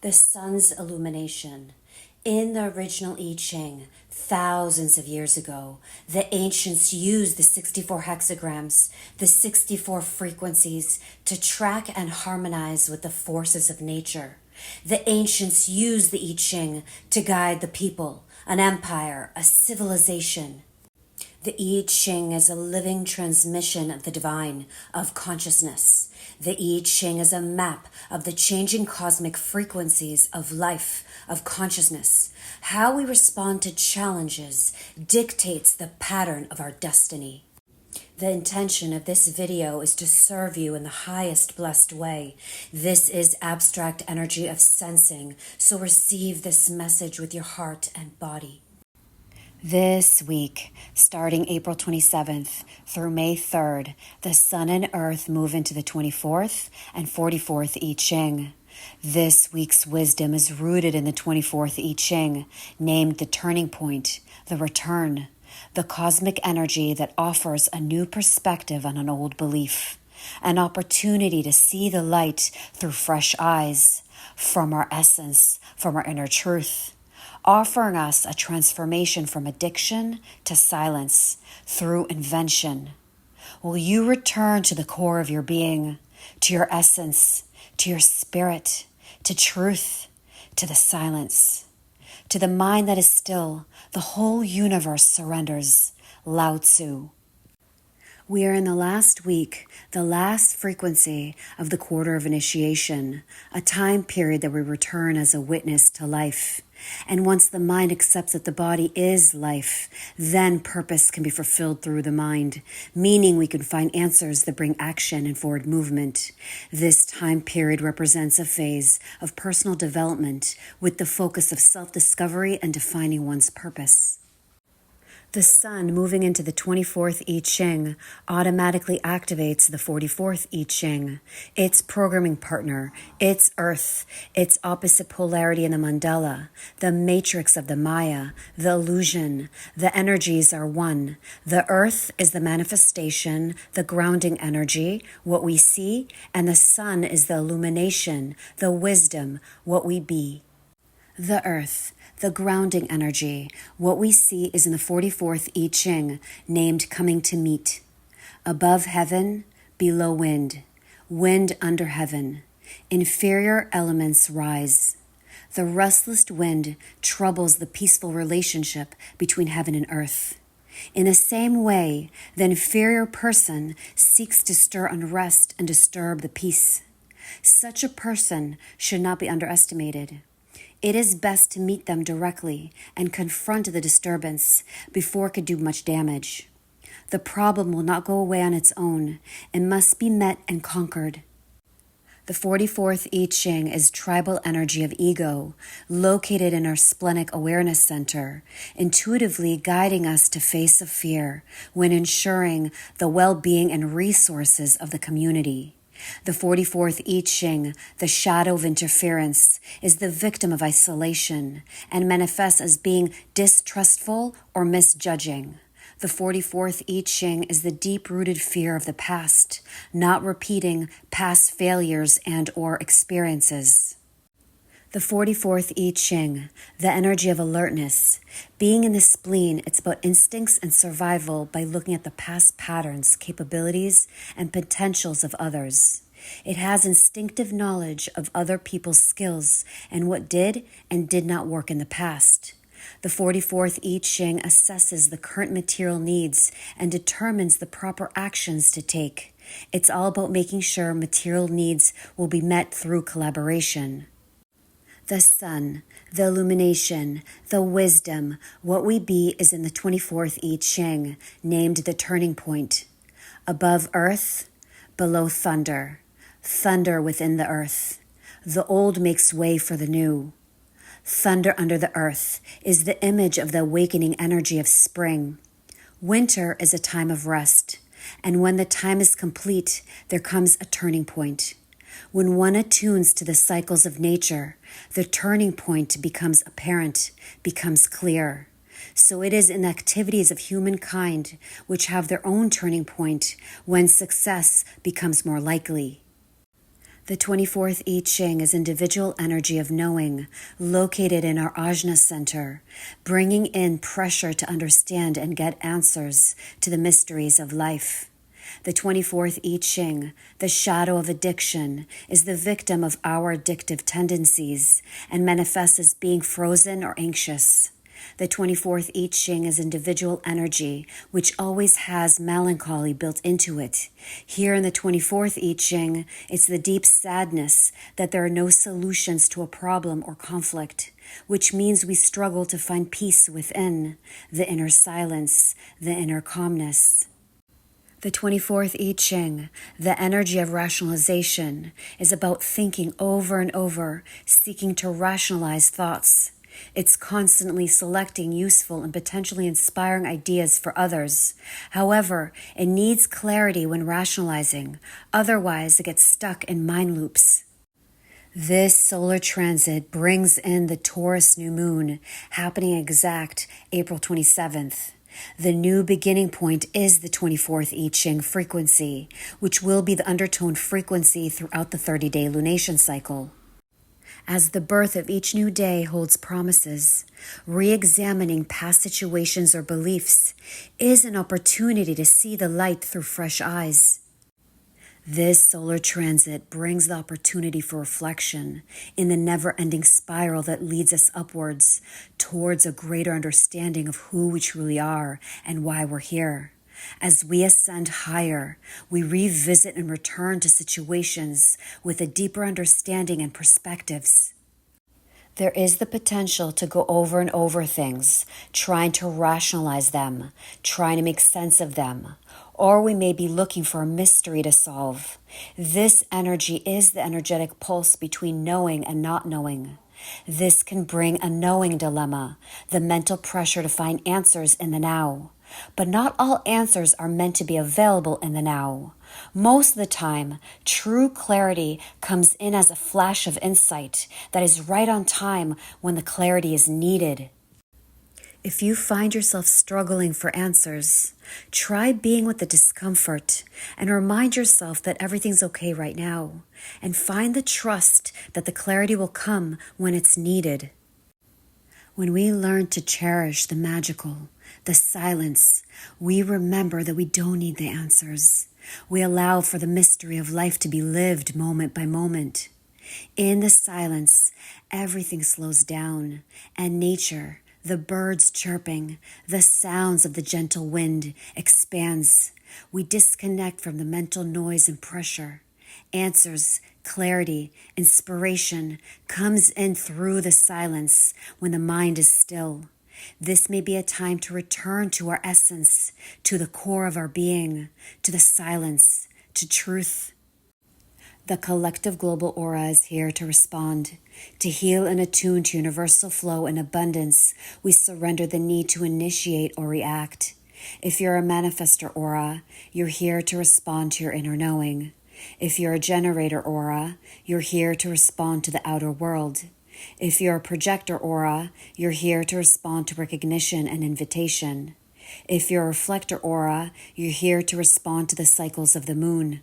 The sun's illumination. In the original I Ching, thousands of years ago, the ancients used the 64 hexagrams, the 64 frequencies, to track and harmonize with the forces of nature. The ancients used the I Ching to guide the people, an empire, a civilization. The I Ching is a living transmission of the divine, of consciousness. The I Ching is a map of the changing cosmic frequencies of life, of consciousness. How we respond to challenges dictates the pattern of our destiny. The intention of this video is to serve you in the highest blessed way. This is abstract energy of sensing, so receive this message with your heart and body. This week, starting April 27th through May 3rd, the Sun and Earth move into the 24th and 44th I Ching. This week's wisdom is rooted in the 24th I Ching, named the turning point, the return, the cosmic energy that offers a new perspective on an old belief, an opportunity to see the light through fresh eyes, from our essence, from our inner truth, offering us a transformation from addiction to silence through invention. Will you return to the core of your being, to your essence, to your spirit, to truth, to the silence, to the mind that is still? The whole universe surrenders. Lao Tzu. We are in the last week, the last frequency of the quarter of initiation, a time period that we return as a witness to life. And once the mind accepts that the body is life, then purpose can be fulfilled through the mind, meaning we can find answers that bring action and forward movement. This time period represents a phase of personal development with the focus of self-discovery and defining one's purpose. The sun moving into the 24th I Ching automatically activates the 44th I Ching, its programming partner, its earth, its opposite polarity in the mandala, the matrix of the Maya, the illusion. The energies are one. The earth is the manifestation, the grounding energy, what we see, and the sun is the illumination, the wisdom, what we be. The earth, the grounding energy, what we see is in the 44th I Ching, named coming to meet. Above heaven, below wind, wind under heaven. Inferior elements rise. The restless wind troubles the peaceful relationship between heaven and earth. In the same way, the inferior person seeks to stir unrest and disturb the peace. Such a person should not be underestimated. It is best to meet them directly and confront the disturbance before it could do much damage. The problem will not go away on its own. It must be met and conquered. The 44th I Ching is tribal energy of ego, located in our splenic awareness center, intuitively guiding us to face of fear when ensuring the well-being and resources of the community. The 44th I Ching, the shadow of interference, is the victim of isolation and manifests as being distrustful or misjudging. The 44th I Ching is the deep-rooted fear of the past, not repeating past failures and/or experiences. The 44th I Ching, the energy of alertness. Being in the spleen, it's about instincts and survival by looking at the past patterns, capabilities, and potentials of others. It has instinctive knowledge of other people's skills and what did and did not work in the past. The 44th I Ching assesses the current material needs and determines the proper actions to take. It's all about making sure material needs will be met through collaboration. The sun, the illumination, the wisdom, what we be is in the 24th I Ching, named the turning point. Above earth, below thunder, thunder within the earth. The old makes way for the new. Thunder under the earth is the image of the awakening energy of spring. Winter is a time of rest, and when the time is complete, there comes a turning point. When one attunes to the cycles of nature, the turning point becomes apparent, becomes clear. So it is in the activities of humankind which have their own turning point when success becomes more likely. The 24th I Ching is individual energy of knowing, located in our Ajna center, bringing in pressure to understand and get answers to the mysteries of life. The 24th I Ching, the shadow of addiction, is the victim of our addictive tendencies and manifests as being frozen or anxious. The 24th I Ching is individual energy, which always has melancholy built into it. Here in the 24th I Ching, it's the deep sadness that there are no solutions to a problem or conflict, which means we struggle to find peace within, the inner silence, the inner calmness. The 24th I Ching, the energy of rationalization, is about thinking over and over, seeking to rationalize thoughts. It's constantly selecting useful and potentially inspiring ideas for others. However, it needs clarity when rationalizing, otherwise it gets stuck in mind loops. This solar transit brings in the Taurus new moon, happening exact April 27th. The new beginning point is the 24th I Ching frequency, which will be the undertone frequency throughout the 30-day lunation cycle. As the birth of each new day holds promises, re-examining past situations or beliefs is an opportunity to see the light through fresh eyes. This solar transit brings the opportunity for reflection in the never-ending spiral that leads us upwards towards a greater understanding of who we truly are and why we're here. As we ascend higher, we revisit and return to situations with a deeper understanding and perspectives. There is the potential to go over and over things, trying to rationalize them, trying to make sense of them, or we may be looking for a mystery to solve. This energy is the energetic pulse between knowing and not knowing. This can bring a knowing dilemma, the mental pressure to find answers in the now. But not all answers are meant to be available in the now. Most of the time, true clarity comes in as a flash of insight that is right on time when the clarity is needed. If you find yourself struggling for answers, try being with the discomfort and remind yourself that everything's okay right now, and find the trust that the clarity will come when it's needed. When we learn to cherish the magical, the silence, we remember that we don't need the answers. We allow for the mystery of life to be lived moment by moment. In the silence, everything slows down, and nature, the birds chirping, the sounds of the gentle wind expands. We disconnect from the mental noise and pressure. Answers, clarity, inspiration comes in through the silence when the mind is still. This may be a time to return to our essence, to the core of our being, to the silence, to truth. The collective global aura is here to respond. To heal and attune to universal flow and abundance, we surrender the need to initiate or react. If you're a manifestor aura, you're here to respond to your inner knowing. If you're a generator aura, you're here to respond to the outer world. If you're a projector aura, you're here to respond to recognition and invitation. If you're a reflector aura, you're here to respond to the cycles of the moon.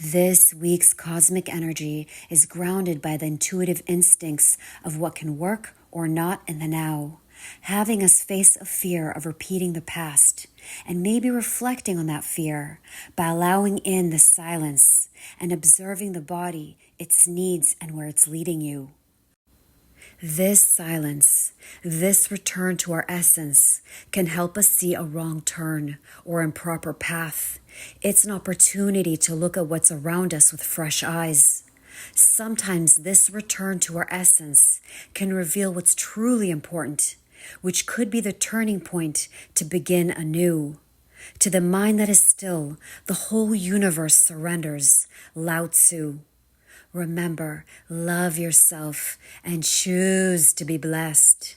This week's cosmic energy is grounded by the intuitive instincts of what can work or not in the now, having us face a fear of repeating the past and maybe reflecting on that fear by allowing in the silence and observing the body, its needs, and where it's leading you. This silence, this return to our essence, can help us see a wrong turn or improper path. It's an opportunity to look at what's around us with fresh eyes. Sometimes this return to our essence can reveal what's truly important, which could be the turning point to begin anew. To the mind that is still, the whole universe surrenders. Lao Tzu. Remember, love yourself and choose to be blessed.